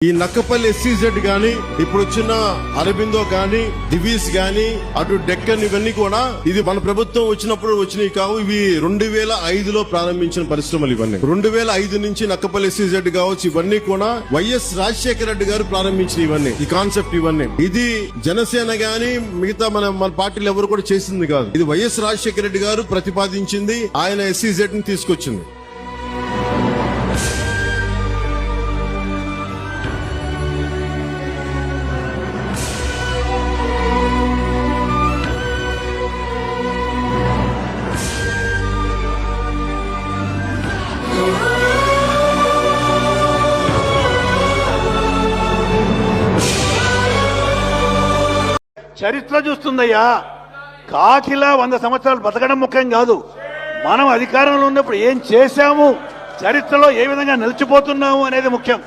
ఈ నక్కపల్లి SEZ గాని ఇప్పుడు వచ్చిన అరబిందో గాని డివీస్ గాని అటు డెక్కన్ ఇవన్నీ కూడా ఇది మన ప్రభుత్వం వచ్చినప్పుడు వచ్చినవి కావు. ఇవి 2005లో ప్రారంభించిన పరిశ్రమలు. ఇవన్నీ 2005 నుంచి నక్కపల్లి SEZ కావచ్చు. ఇవన్నీ కూడా వైఎస్ రాజశేఖర రెడ్డి గారు ప్రారంభించిన ఇవన్నీ ఈ కాన్సెప్ట్ ఇవన్నీ. ఇది జనసేన గాని మిగతా మన పార్టీలు ఎవరు కూడా చేసింది కాదు. ఇది వైఎస్ రాజశేఖర రెడ్డి గారు ప్రతిపాదించింది. ఆయన SEZ ని తీసుకొచ్చింది. చరిత్ర చూస్తుందయ్యా. కాకిలా 100 సంవత్సరాలు బతకడం ముఖ్యం కాదు, మనం అధికారంలో ఉన్నప్పుడు ఏం చేశాము, చరిత్రలో ఏ విధంగా నిలిచిపోతున్నాము అనేది ముఖ్యం.